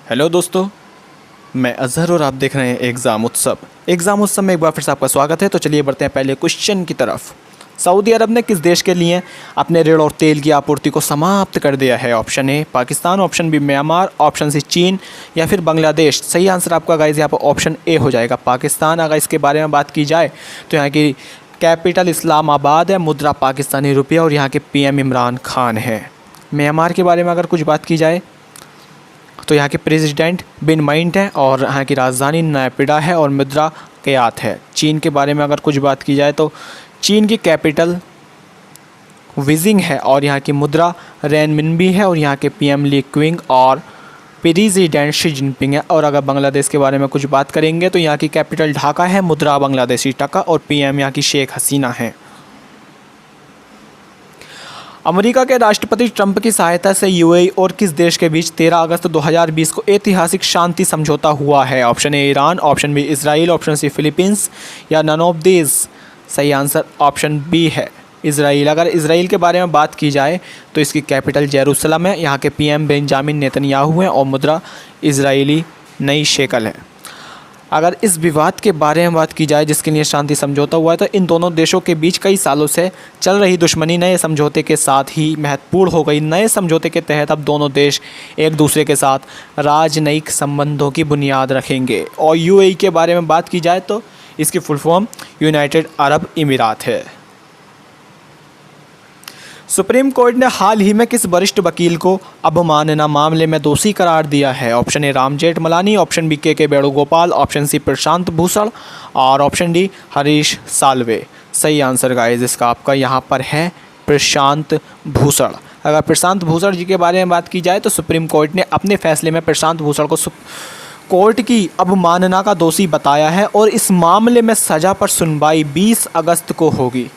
Hello दोस्तों, मैं अजहर और आप देख रहे हैं एग्ज़ाम उत्सव। एग्ज़ाम उत्सव में एक बार फिर से आपका स्वागत है। तो चलिए बढ़ते हैं पहले क्वेश्चन की तरफ। सऊदी अरब ने किस देश के लिए अपने ऋण और तेल की आपूर्ति को समाप्त कर दिया है? Option A Pakistan, option B Myanmar, option C चीन या फिर बांग्लादेश। सही आंसर आपका गाइस यहाँ पर ऑप्शन ए हो जाएगा, पाकिस्तान। अगर इसके बारे में बात की जाए तो यहाँ की कैपिटल इस्लामाबाद है, मुद्रा पाकिस्तानी रुपया और यहाँ के पीएम इमरान खान है। म्यांमार के बारे में अगर कुछ बात की जाए तो यहाँ के प्रेसिडेंट बिन माइंट है और यहाँ की राजधानी नैपिडा है और मुद्रा कयात है। चीन के बारे में अगर कुछ बात की जाए तो चीन की कैपिटल बीजिंग है और यहाँ की मुद्रा रेनमिनबी है और यहाँ के पीएम ली क्विंग और प्रेसिडेंट शी जिनपिंग है। और अगर बांग्लादेश के बारे में कुछ बात करेंगे तो यहाँ की कैपिटल ढाका है, मुद्रा बांग्लादेशी टका और पीएम यहाँ की शेख हसीना है। अमेरिका के राष्ट्रपति ट्रंप की सहायता से यूएई और किस देश के बीच 13 अगस्त 2020 को ऐतिहासिक शांति समझौता हुआ है? Option A Iran, option B Israel, option C Philippines या नन ऑफ दीज। सही आंसर ऑप्शन बी है, इजराइल। अगर इजराइल के बारे में बात की जाए तो इसकी कैपिटल जेरूसलम है, यहाँ के पीएम बेंजामिन नेतन्याहू हैं और मुद्रा इजरायली नई शेकल है। अगर इस विवाद के बारे में बात की जाए जिसके लिए शांति समझौता हुआ है तो इन दोनों देशों के बीच कई सालों से चल रही दुश्मनी नए समझौते के साथ ही महत्वपूर्ण हो गई। नए समझौते के तहत अब दोनों देश एक दूसरे के साथ राजनयिक संबंधों की बुनियाद रखेंगे। और यूएई के बारे में बात की जाए तो इसकी फुल फॉर्म यूनाइटेड अरब अमीरात है। सुप्रीम कोर्ट ने हाल ही में किस वरिष्ठ वकील को अवमानना मामले में दोषी करार दिया है? Option A Ram Jethmalani, option B K Venugopal, option C Prashant Bhushan और ऑप्शन डी हरीश साल्वे। सही आंसर गाइस इसका आपका यहाँ पर है प्रशांत भूषण। अगर प्रशांत भूषण जी के बारे में बात की जाए तो सुप्रीम कोर्ट ने अपने फैसले में प्रशांत भूषण को कोर्ट की अवमानना का दोषी बताया है और इस मामले में सज़ा पर सुनवाई 20 अगस्त को होगी।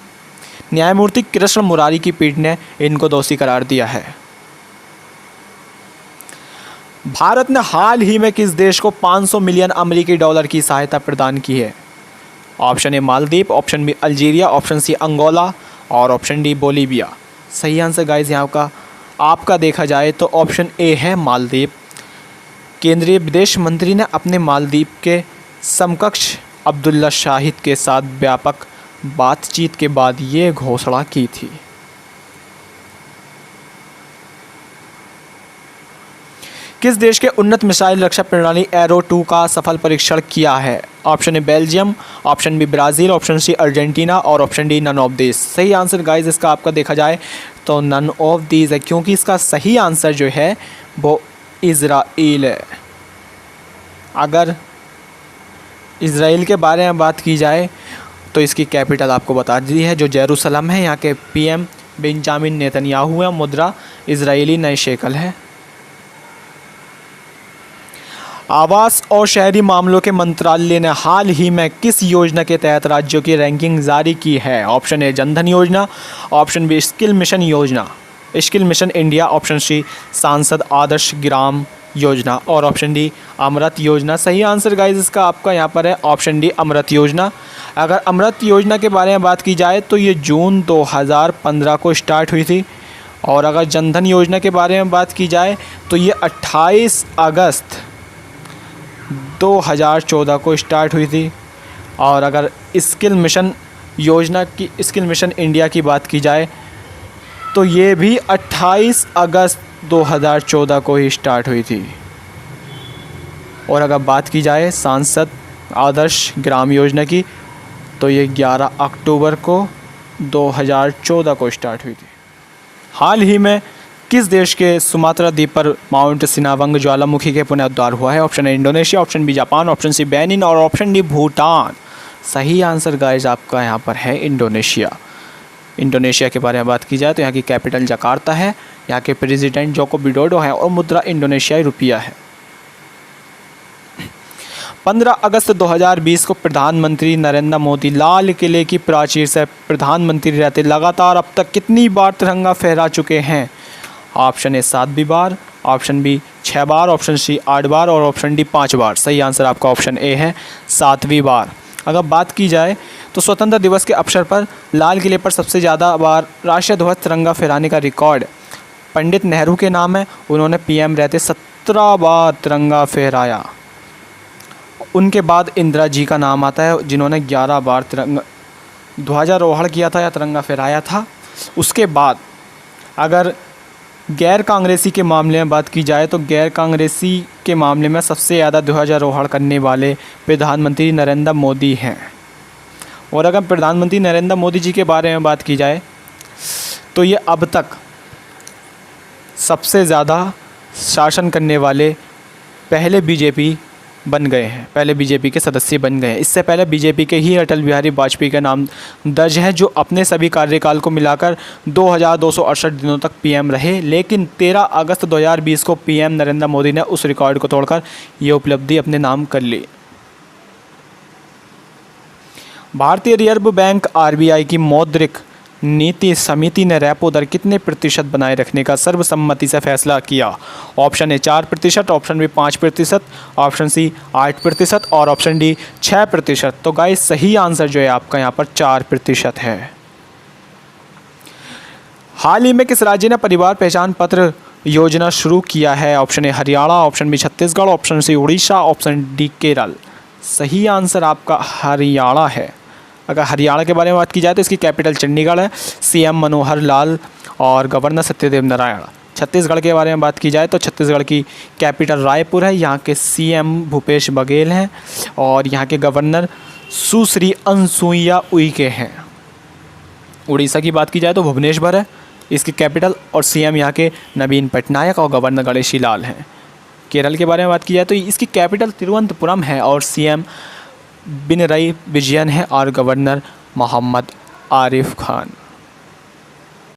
न्यायमूर्ति कृष्ण मुरारी की पीठ ने इनको दोषी करार दिया है। भारत ने हाल ही में किस देश को 500 मिलियन अमेरिकी डॉलर की सहायता प्रदान की है? Option A Maldives, option B Algeria, option C Angola और ऑप्शन डी बोलीविया। सही आंसर गाइस यहाँ का आपका देखा जाए तो ऑप्शन ए है मालदीव। केंद्रीय विदेश मंत्री ने अपने मालदीव के समकक्ष अब्दुल्ला शाहिद के साथ व्यापक बातचीत के बाद ये घोषणा की थी। किस देश के उन्नत मिसाइल रक्षा प्रणाली एरो 2 का सफल परीक्षण किया है? Option A Belgium, option B Brazil, option C Argentina और option D none of these. सही आंसर गाइस इसका आपका देखा जाए तो नन ऑफ दीज है, क्योंकि इसका सही आंसर जो है वो इजराइल है। अगर इजराइल के बारे में बात की जाए तो इसकी कैपिटल आपको बता दी है जो जेरूसलम है। यहाँ के पीएम बेंजामिन नेतन्याहू है, मुद्रा इजरायली नई शेकल है। आवास और शहरी मामलों के मंत्रालय ने हाल ही में किस योजना के तहत राज्यों की रैंकिंग जारी की है? Option A Jan Dhan Yojana, option B skill mission Yojana, skill mission India, option C Sansad Adarsh Gram Yojana और ऑप्शन डी अमृत योजना। सही आंसर गाइस इसका आपका यहाँ पर है ऑप्शन डी अमृत योजना। अगर अमृत योजना के बारे में बात की जाए तो ये जून 2015 को स्टार्ट हुई थी और अगर जनधन योजना के बारे में बात की जाए तो ये 28 अगस्त 2014 को स्टार्ट हुई थी। और अगर स्किल मिशन योजना की, स्किल मिशन इंडिया की बात की जाए तो ये भी 28 अगस्त 2014 को ही स्टार्ट हुई थी। और अगर बात की जाए सांसद आदर्श ग्राम योजना की तो ये 11 अक्टूबर को 2014 को स्टार्ट हुई थी। हाल ही में किस देश के सुमात्रा द्वीप पर माउंट सिनावंग ज्वालामुखी के पुनरुद्धार हुआ है? Option A Indonesia, option B Japan, option C Benin और ऑप्शन डी भूटान। सही आंसर गाइस आपका यहाँ पर है इंडोनेशिया। इंडोनेशिया के बारे में बात की जाए तो यहाँ की कैपिटल जकार्ता है, यहाँ के प्रेसिडेंट जोको विडोडो हैं और मुद्रा इंडोनेशियाई रुपया है। 15 अगस्त 2020 को प्रधानमंत्री नरेंद्र मोदी लाल किले की प्राचीर से प्रधानमंत्री रहते लगातार अब तक कितनी बार तिरंगा फहरा चुके हैं? ऑप्शन ए 7 बार, ऑप्शन बी 6 बार, ऑप्शन सी 8 बार और ऑप्शन डी 5 बार। सही आंसर आपका ऑप्शन ए है 7वीं बार। अगर बात की जाए तो स्वतंत्रता दिवस के अवसर पर लाल किले पर सबसे ज़्यादा बार राष्ट्रीय ध्वज तिरंगा फहराने का रिकॉर्ड पंडित नेहरू के नाम है। उन्होंने पीएम रहते 17 बार तिरंगा फहराया। उनके बाद इंदिरा जी का नाम आता है जिन्होंने 11 बार तिरंगा ध्वजारोहण किया था या तिरंगा फहराया था। उसके बाद अगर गैर कांग्रेसी के मामले में बात की जाए तो गैर कांग्रेसी के मामले में सबसे ज़्यादा ध्वजारोहण करने वाले प्रधानमंत्री नरेंद्र मोदी हैं। और अगर प्रधानमंत्री नरेंद्र मोदी जी के बारे में बात की जाए तो ये अब तक सबसे ज़्यादा शासन करने वाले पहले बीजेपी बन गए हैं, पहले बीजेपी के सदस्य बन गए हैं। इससे पहले बीजेपी के ही अटल बिहारी वाजपेयी का नाम दर्ज है, जो अपने सभी कार्यकाल को मिलाकर 2268 दिनों तक पीएम रहे। लेकिन 13 अगस्त 2020 को पीएम नरेंद्र मोदी ने उस रिकॉर्ड को तोड़कर ये उपलब्धि अपने नाम कर ली। भारतीय रिजर्व बैंक आरबीआई की मौद्रिक नीति समिति ने रेपो दर कितने प्रतिशत बनाए रखने का सर्वसम्मति से फैसला किया? Option A 4%, option B 5%, option C 8% और ऑप्शन डी 6%। तो गाइस सही आंसर जो है आपका यहाँ पर 4% है। हाल ही में किस राज्य ने परिवार पहचान पत्र योजना शुरू किया है? Option A Haryana, option B Chhattisgarh, option C Orissa, option D Kerala. सही आंसर आपका हरियाणा है। अगर हरियाणा के बारे में बात की जाए तो इसकी कैपिटल चंडीगढ़ है, सीएम मनोहर लाल और गवर्नर सत्यदेव नारायण। छत्तीसगढ़ के बारे में बात की जाए तो छत्तीसगढ़ की कैपिटल रायपुर है, यहाँ के सीएम भूपेश बघेल हैं और यहाँ के गवर्नर सुश्री अनसुईया उइके हैं। उड़ीसा की बात की जाए तो भुवनेश्वर है इसकी कैपिटल और सीएम यहाँ के नवीन पटनायक और गवर्नर गणेशी लाल हैं। केरल के बारे में बात की जाए तो इसकी कैपिटल तिरुवनंतपुरम है और सीएम पिनरई विजयन है और गवर्नर मोहम्मद आरिफ खान।